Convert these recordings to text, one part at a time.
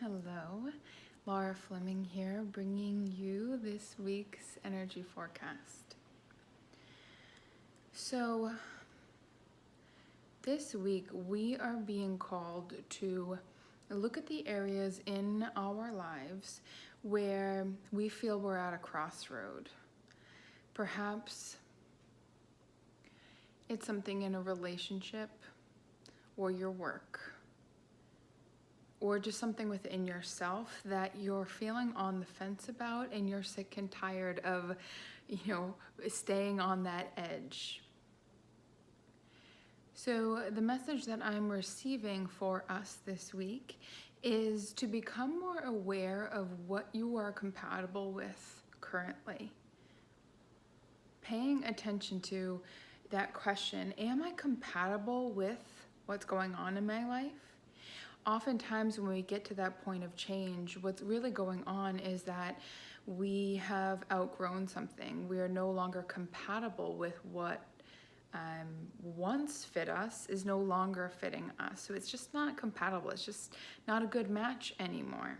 Hello, Laura Fleming here, bringing you this week's energy forecast. So, this week we are being called to look at the areas in our lives where we feel we're at a crossroad. Perhaps it's something in a relationship or your work, or just something within yourself that you're feeling on the fence about and you're sick and tired of, staying on that edge. So the message that I'm receiving for us this week is to become more aware of what you are compatible with currently. Paying attention to that question, am I compatible with what's going on in my life? Oftentimes when we get to that point of change, what's really going on is that we have outgrown something. We are no longer compatible with what once fit us is no longer fitting us. So it's just not compatible. It's just not a good match anymore.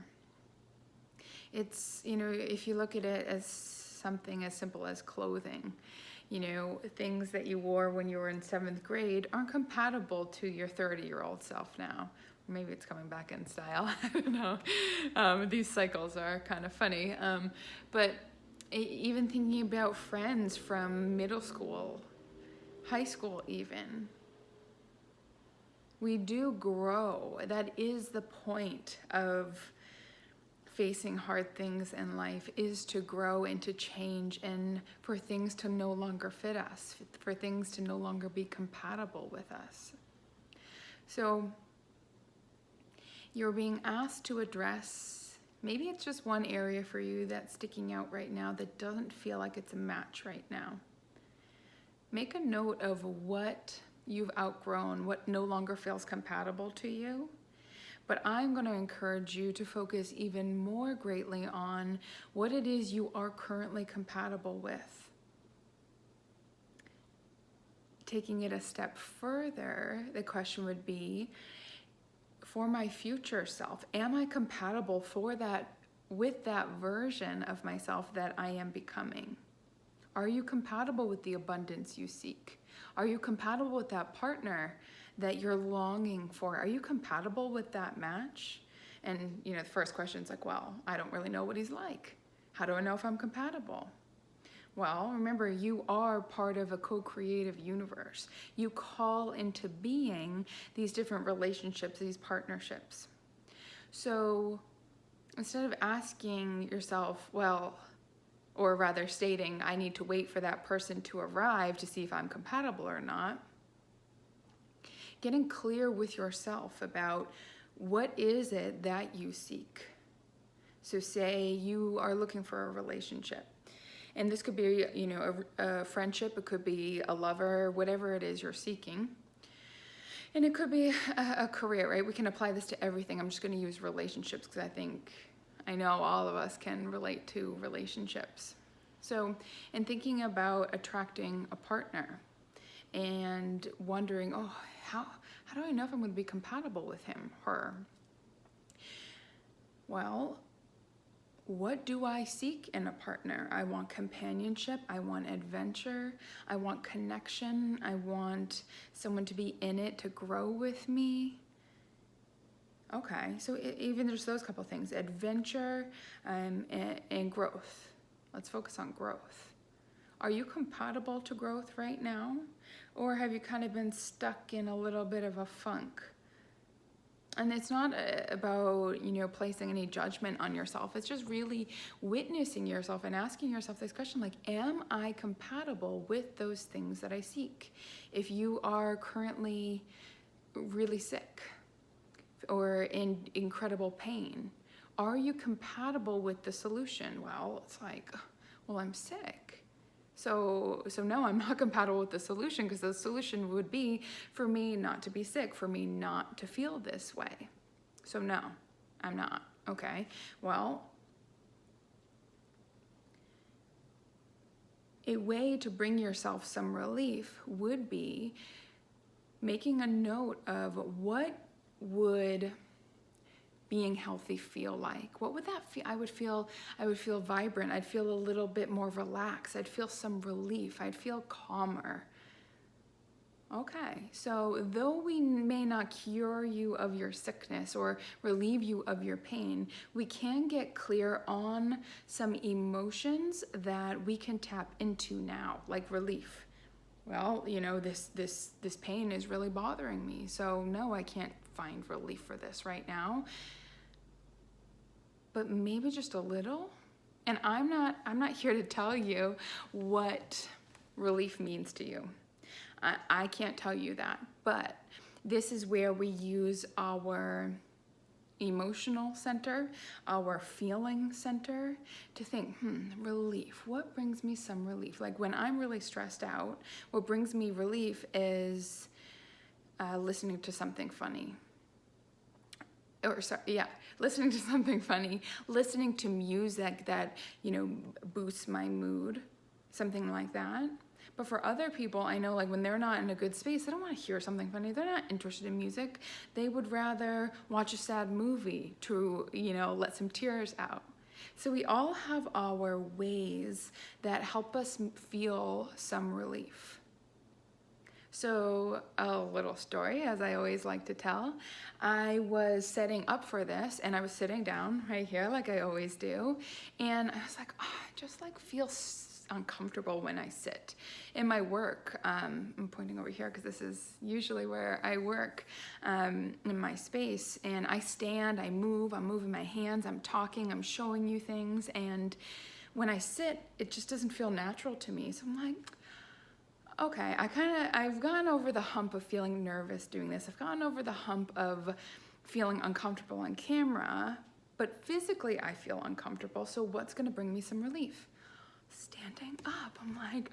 It's, if you look at it as something as simple as clothing, things that you wore when you were in 7th grade aren't compatible to your 30-year-old self now. Maybe it's coming back in style. I don't know. These cycles are kind of funny. But even thinking about friends from middle school, high school even, we do grow. That is the point of facing hard things in life, is to grow and to change, and for things to no longer fit us, for things to no longer be compatible with us. So you're being asked to address, maybe it's just one area for you that's sticking out right now that doesn't feel like it's a match right now. Make a note of what you've outgrown, what no longer feels compatible to you. But I'm going to encourage you to focus even more greatly on what it is you are currently compatible with. Taking it a step further, the question would be, for my future self, am I compatible with that version of myself that I am becoming? Are you compatible with the abundance you seek? Are you compatible with that partner that you're longing for? Are you compatible with that match? And the first question is like, well, I don't really know what he's like. How do I know if I'm compatible? Well, remember, you are part of a co-creative universe. You call into being these different relationships, these partnerships. So instead of asking yourself, or rather stating, I need to wait for that person to arrive to see if I'm compatible or not, getting clear with yourself about what is it that you seek. So say you are looking for a relationship. And this could be, a friendship, it could be a lover, whatever it is you're seeking. And it could be a career, right? We can apply this to everything. I'm just going to use relationships because I know all of us can relate to relationships. So in thinking about attracting a partner and wondering, how do I know if I'm going to be compatible with him, her? Well, what do I seek in a partner? I want companionship, I want adventure, I want connection, I want someone to be in it, to grow with me. Okay, so even there's those couple things, adventure and growth. Let's focus on growth. Are you compatible to growth right now? Or have you kind of been stuck in a little bit of a funk? And it's not about, placing any judgment on yourself. It's just really witnessing yourself and asking yourself this question, like, am I compatible with those things that I seek? If you are currently really sick or in incredible pain, are you compatible with the solution? Well, it's like, I'm sick. So no, I'm not compatible with the solution, because the solution would be for me not to be sick, for me not to feel this way. So no, I'm not. Okay, well, a way to bring yourself some relief would be making a note of what would being healthy feel like? What would that feel? I would feel vibrant. I'd feel a little bit more relaxed. I'd feel some relief. I'd feel calmer. Okay, so though we may not cure you of your sickness or relieve you of your pain, we can get clear on some emotions that we can tap into now, like relief. Well, you know, this pain is really bothering me, so no, I can't find relief for this right now. But maybe just a little. And I'm not here to tell you what relief means to you. I can't tell you that, but this is where we use our emotional center, our feeling center to think, relief, what brings me some relief? Like when I'm really stressed out, what brings me relief is listening to something funny. Listening to something funny, listening to music that, you know, boosts my mood, something like that. But for other people, I know, like when they're not in a good space, they don't want to hear something funny. They're not interested in music. They would rather watch a sad movie to, you know, let some tears out. So we all have our ways that help us feel some relief. So a little story, as I always like to tell. I was setting up for this and I was sitting down right here like I always do. And I was like, I just like feel uncomfortable when I sit. In my work, I'm pointing over here because this is usually where I work, in my space, and I stand, I move, I'm moving my hands, I'm talking, I'm showing you things, and when I sit, it just doesn't feel natural to me. So I'm like, okay, I've gone over the hump of feeling nervous doing this. I've gone over the hump of feeling uncomfortable on camera, but physically I feel uncomfortable, so what's gonna bring me some relief? Standing up. I'm like,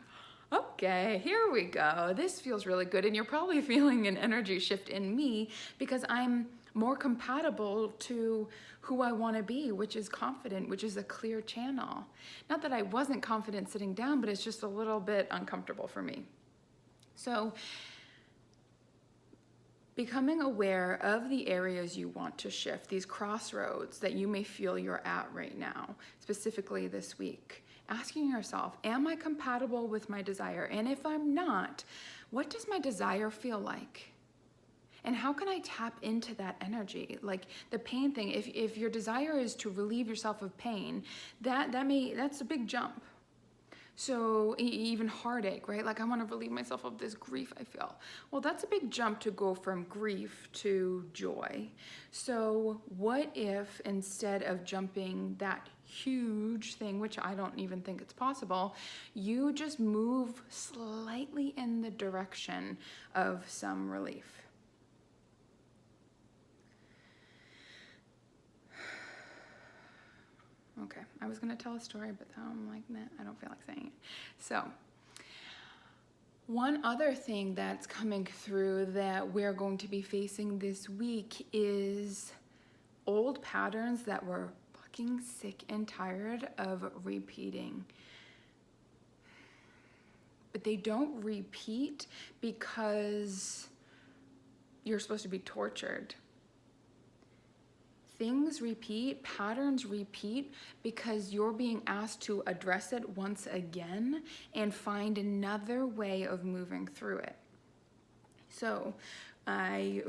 okay, here we go. This feels really good. And you're probably feeling an energy shift in me because I'm more compatible to who I want to be, which is confident, which is a clear channel. Not that I wasn't confident sitting down, but it's just a little bit uncomfortable for me. So becoming aware of the areas you want to shift, these crossroads that you may feel you're at right now, specifically this week. Asking yourself, am I compatible with my desire? And if I'm not, what does my desire feel like? And how can I tap into that energy? Like the pain thing, if your desire is to relieve yourself of pain, that's a big jump. So even heartache, right? Like I want to relieve myself of this grief I feel. Well, that's a big jump to go from grief to joy. So what if instead of jumping that huge thing, which I don't even think it's possible, you just move slightly in the direction of some relief? Okay, I was gonna tell a story, but now I'm like, nah, I don't feel like saying it. So, one other thing that's coming through that we're going to be facing this week is old patterns that we're fucking sick and tired of repeating. But they don't repeat because you're supposed to be tortured. Things repeat, patterns repeat because you're being asked to address it once again and find another way of moving through it. So I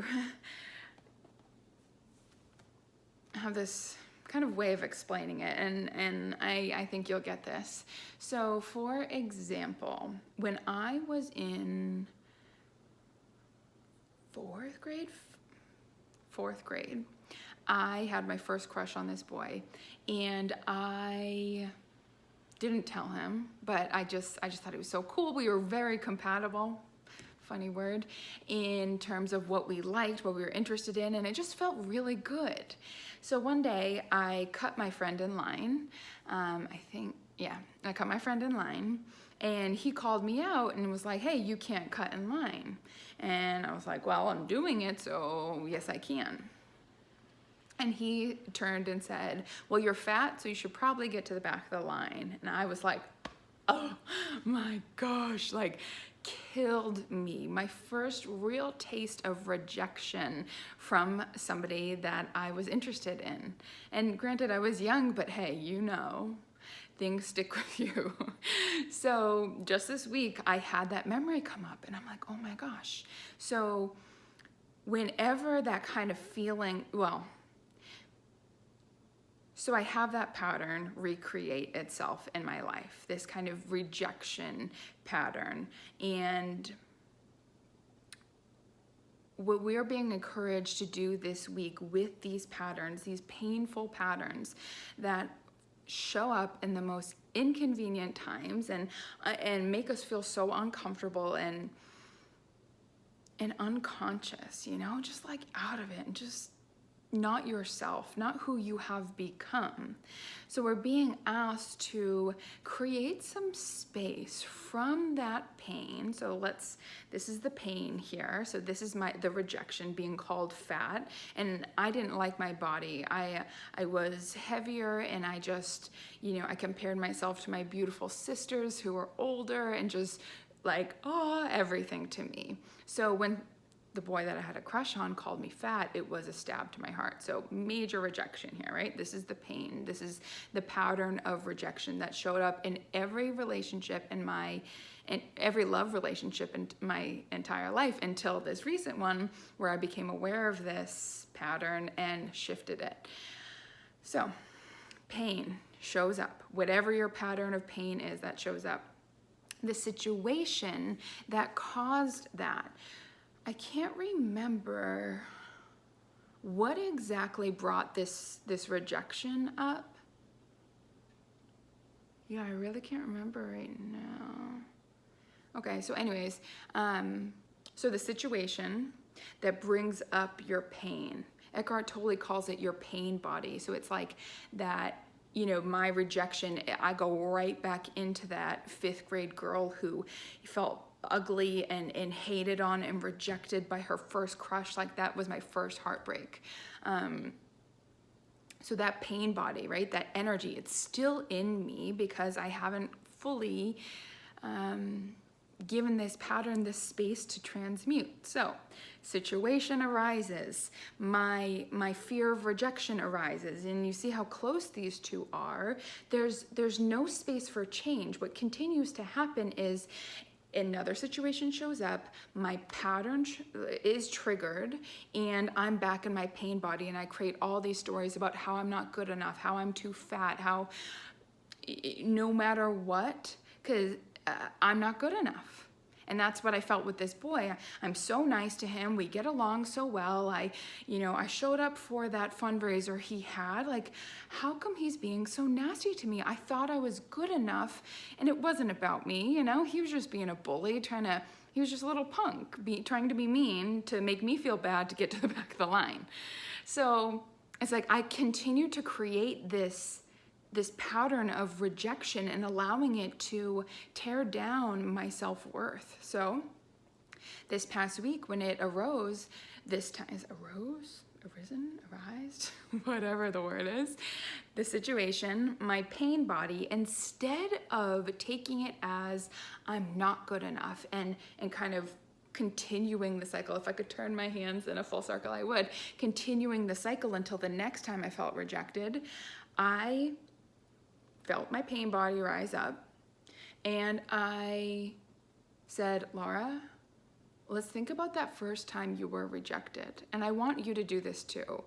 have this kind of way of explaining it, and I think you'll get this. So for example, when I was in fourth grade, I had my first crush on this boy, and I didn't tell him, but I just thought he was so cool. We were very compatible, funny word, in terms of what we liked, what we were interested in, and it just felt really good. So one day I cut my friend in line. I cut my friend in line, and he called me out and was like, hey, you can't cut in line. And I was like, well, I'm doing it, so yes, I can. And he turned and said, well, you're fat, so you should probably get to the back of the line. And I was like, oh my gosh, like killed me. My first real taste of rejection from somebody that I was interested in. And granted, I was young, but hey, you know, things stick with you. So just this week, I had that memory come up and I'm like, oh my gosh. So whenever that kind of feeling, so I have that pattern recreate itself in my life, this kind of rejection pattern. And what we're being encouraged to do this week with these patterns, these painful patterns that show up in the most inconvenient times and make us feel so uncomfortable and unconscious, you know, just like out of it and just not yourself, not who you have become. So we're being asked to create some space from that pain. So this is the pain here. So this is the rejection, being called fat. And I didn't like my body. I was heavier and I just, you know, I compared myself to my beautiful sisters who were older and just like, oh, everything to me. So when the boy that I had a crush on called me fat, it was a stab to my heart. So major rejection here, right? This is the pain. This is the pattern of rejection that showed up in every relationship in every love relationship in my entire life until this recent one where I became aware of this pattern and shifted it. So pain shows up. Whatever your pattern of pain is, that shows up. The situation that caused that, I can't remember what exactly brought this rejection up. Yeah, I really can't remember right now. Okay, so anyways, so the situation that brings up your pain, Eckhart Tolle calls it your pain body. So it's like that, you know, my rejection, I go right back into that 5th grade girl who felt ugly and hated on and rejected by her first crush. Like that was my first heartbreak. So that pain body, right? That energy, it's still in me because I haven't fully given this pattern this space to transmute. So situation arises, my fear of rejection arises, and you see how close these two are. There's no space for change. What continues to happen is another situation shows up, my pattern is triggered, and I'm back in my pain body, and I create all these stories about how I'm not good enough, how I'm too fat, how no matter what, because I'm not good enough. And that's what I felt with this boy. I'm so nice to him. We get along so well. I showed up for that fundraiser he had. Like, how come he's being so nasty to me? I thought I was good enough, and it wasn't about me, you know? He was just being a bully, he was just a little punk, trying to be mean to make me feel bad to get to the back of the line. So it's like I continue to create this pattern of rejection and allowing it to tear down my self-worth. So this past week when it arose, arised, whatever the word is, the situation, my pain body, instead of taking it as I'm not good enough and kind of continuing the cycle, if I could turn my hands in a full circle, I would, continuing the cycle until the next time I felt rejected, I felt my pain body rise up, and I said, Laura, let's think about that first time you were rejected. And I want you to do this too.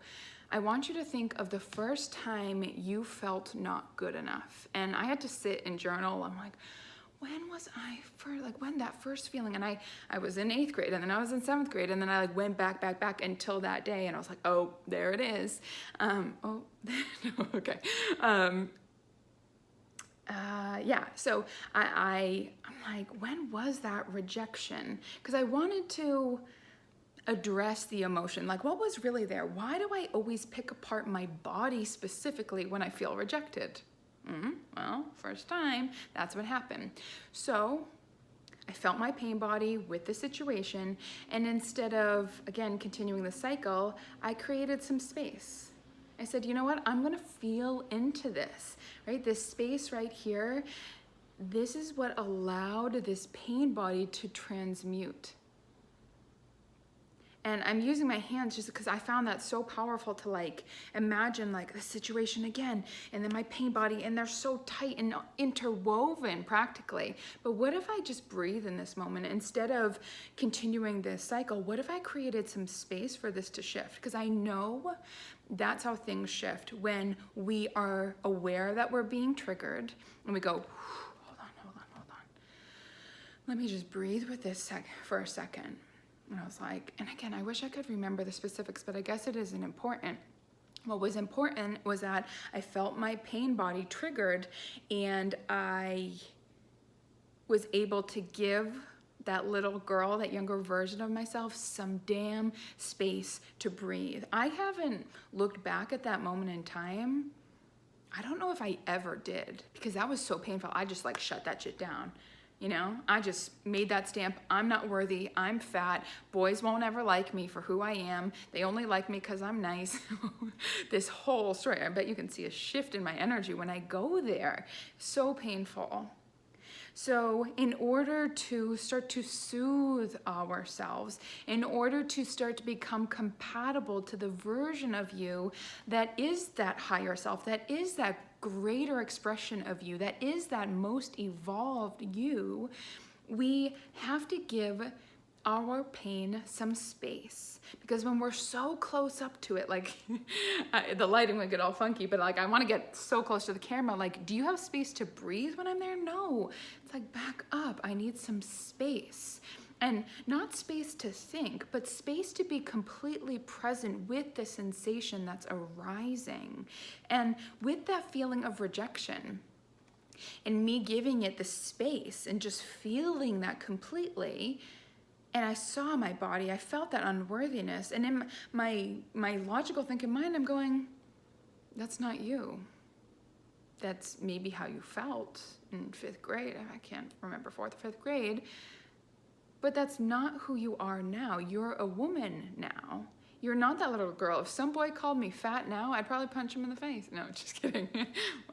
I want you to think of the first time you felt not good enough. And I had to sit and journal. I'm like, when was I when that first feeling? And I was in 8th grade, and then I was in 7th grade, and then I went back until that day, and I was like, oh, there it is. Okay. So I'm like, when was that rejection? Because I wanted to address the emotion. Like, what was really there? Why do I always pick apart my body specifically when I feel rejected? Well, first time, that's what happened. So I felt my pain body with the situation, and instead of, again, continuing the cycle, I created some space. I said, you know what? I'm going to feel into this, right? This space right here, this is what allowed this pain body to transmute. And I'm using my hands just because I found that so powerful to like imagine like the situation again, and then my pain body, and they're so tight and interwoven practically. But what if I just breathe in this moment instead of continuing this cycle? What if I created some space for this to shift? Because I know that's how things shift when we are aware that we're being triggered and we go, hold on. Let me just breathe with this for a second. And I was like, and again, I wish I could remember the specifics, but I guess it isn't important. What was important was that I felt my pain body triggered, and I was able to give that little girl, that younger version of myself, some damn space to breathe. I haven't looked back at that moment in time. I don't know if I ever did, because that was so painful. I just like shut that shit down. You know, I just made that stamp. I'm not worthy. I'm fat. Boys won't ever like me for who I am. They only like me because I'm nice. This whole story, I bet you can see a shift in my energy when I go there. So painful. So in order to start to soothe ourselves, in order to start to become compatible to the version of you that is that higher self, that is that greater expression of you, that is that most evolved you, we have to give our pain some space. Because when we're so close up to it, like the lighting would get all funky, but like I want to get so close to the camera, like, do you have space to breathe when I'm there? No. It's like, back up. I need some space. And not space to think, but space to be completely present with the sensation that's arising. And with that feeling of rejection, and me giving it the space and just feeling that completely. And I saw my body, I felt that unworthiness. And in my logical thinking mind, I'm going, that's not you. That's maybe how you felt in 5th grade. I can't remember 4th or 5th grade. But that's not who you are now. You're a woman now. You're not that little girl. If some boy called me fat now, I'd probably punch him in the face. No, just kidding.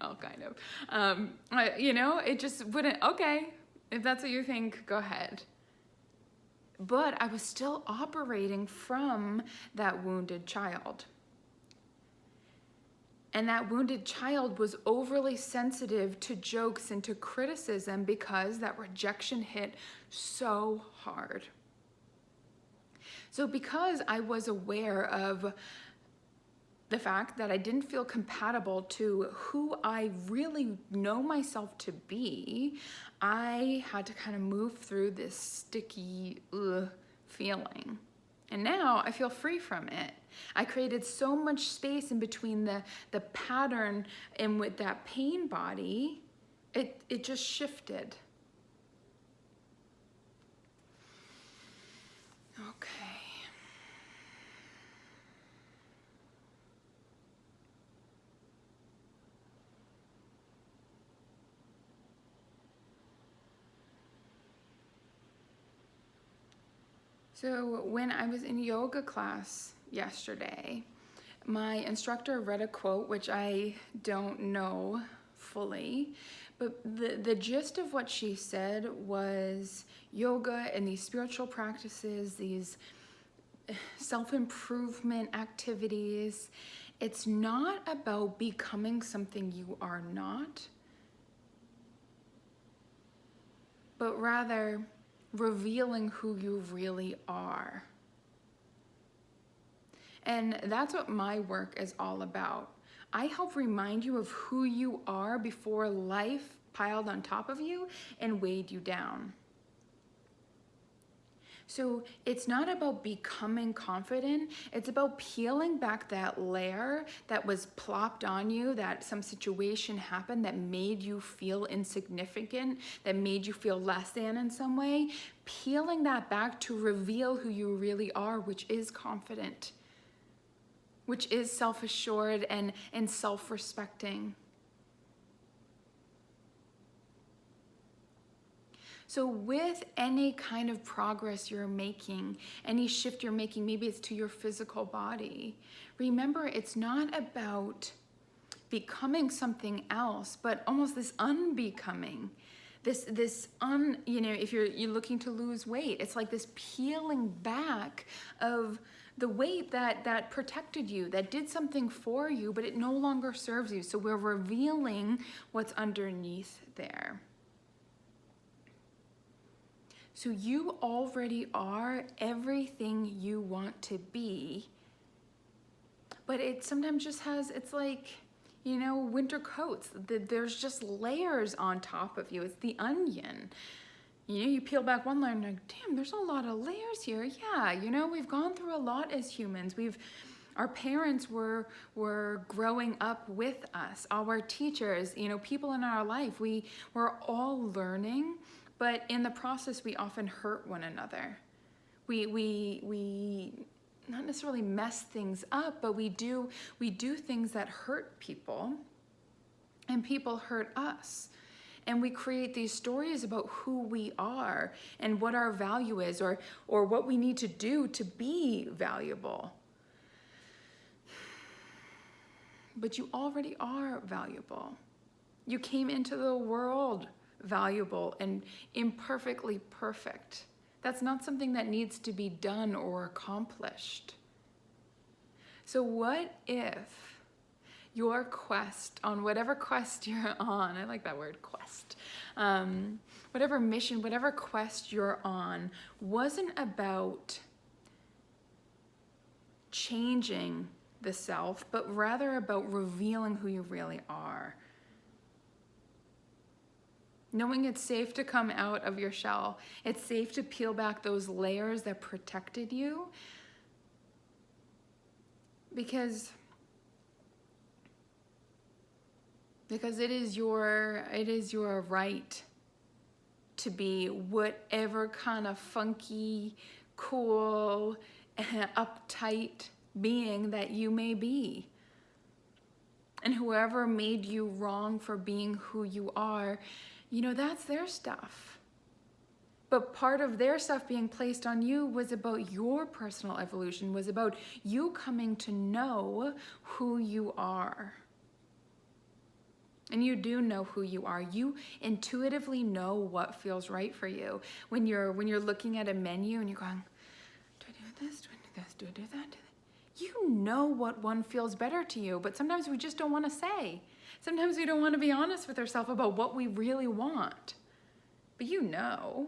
Well, kind of. You know, it just wouldn't, okay, if that's what you think, go ahead. But I was still operating from that wounded child. And that wounded child was overly sensitive to jokes and to criticism because that rejection hit so hard. So because I was aware of the fact that I didn't feel compatible to who I really know myself to be, I had to kind of move through this sticky feeling. And now I feel free from it. I created so much space in between the pattern and with that pain body, it just shifted. Okay. So when I was in yoga class yesterday, my instructor read a quote, which I don't know fully, but the gist of what she said was yoga and these spiritual practices, these self-improvement activities, it's not about becoming something you are not, but rather revealing who you really are. And that's what my work is all about. I help remind you of who you are before life piled on top of you and weighed you down. So it's not about becoming confident, it's about peeling back that layer that was plopped on you, that some situation happened that made you feel insignificant, that made you feel less than in some way, peeling that back to reveal who you really are, which is confident, which is self-assured and self-respecting. So with any kind of progress you're making, any shift you're making, maybe it's to your physical body, remember it's not about becoming something else, but almost this unbecoming. if you're looking to lose weight, it's like this peeling back of the weight that protected you, that did something for you, but it no longer serves you. So we're revealing what's underneath there. So you already are everything you want to be, but it sometimes just it's like, winter coats. There's just layers on top of you. It's the onion. You peel back one layer and you're like, damn, there's a lot of layers here. Yeah, we've gone through a lot as humans. Our parents were growing up with us, our teachers, people in our life. We're all learning, but in the process, we often hurt one another. We not necessarily mess things up, but we do things that hurt people, and people hurt us. And we create these stories about who we are and what our value is, or what we need to do to be valuable. But you already are valuable. You came into the world valuable and imperfectly perfect. That's not something that needs to be done or accomplished. So what if your quest, on whatever quest you're on, I like that word, quest, whatever mission, whatever quest you're on, wasn't about changing the self, but rather about revealing who you really are. Knowing it's safe to come out of your shell. It's safe to peel back those layers that protected you. Because it is your right to be whatever kind of funky, cool, uptight being that you may be. And whoever made you wrong for being who you are, that's their stuff. But part of their stuff being placed on you was about your personal evolution, was about you coming to know who you are. And you do know who you are. You intuitively know what feels right for you. When you're looking at a menu and you're going, do I do this? Do I do this? Do I do that? You know what one feels better to you, but sometimes we just don't want to say. Sometimes we don't want to be honest with ourselves about what we really want. But you know.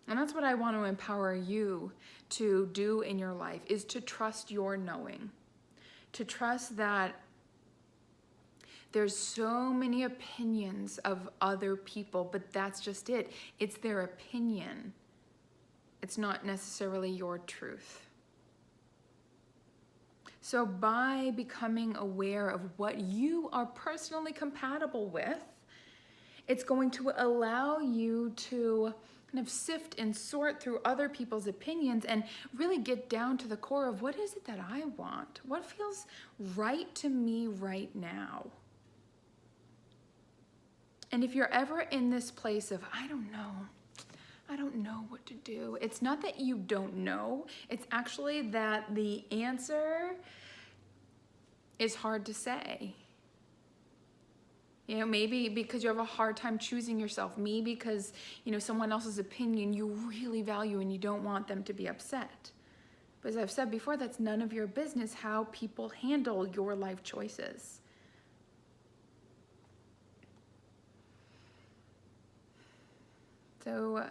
And that's what I want to empower you to do in your life, is to trust your knowing. To trust that there's so many opinions of other people, but that's just it. It's their opinion. It's not necessarily your truth. So by becoming aware of what you are personally compatible with, it's going to allow you to kind of sift and sort through other people's opinions and really get down to the core of what is it that I want? What feels right to me right now? And if you're ever in this place of, I don't know what to do. It's not that you don't know. It's actually that the answer is hard to say. Maybe because you have a hard time choosing yourself. Maybe because, someone else's opinion you really value and you don't want them to be upset. But as I've said before, that's none of your business how people handle your life choices. So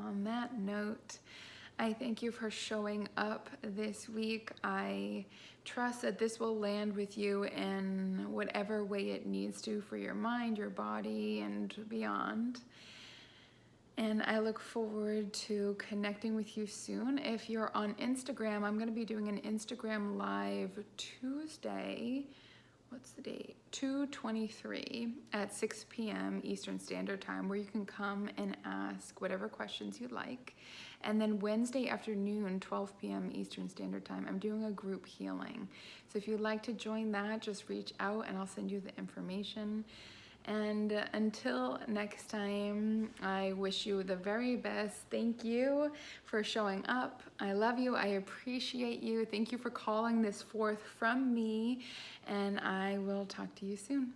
on that note, I thank you for showing up this week. I trust that this will land with you in whatever way it needs to for your mind, your body, and beyond. And I look forward to connecting with you soon. If you're on Instagram, I'm going to be doing an Instagram Live Tuesday. What's the date? 2/23 at 6 p.m. Eastern Standard Time, where you can come and ask whatever questions you'd like. And then Wednesday afternoon, 12 p.m. Eastern Standard Time, I'm doing a group healing. So if you'd like to join that, just reach out and I'll send you the information. And until next time, I wish you the very best. Thank you for showing up. I love you. I appreciate you. Thank you for calling this forth from me. And I will talk to you soon.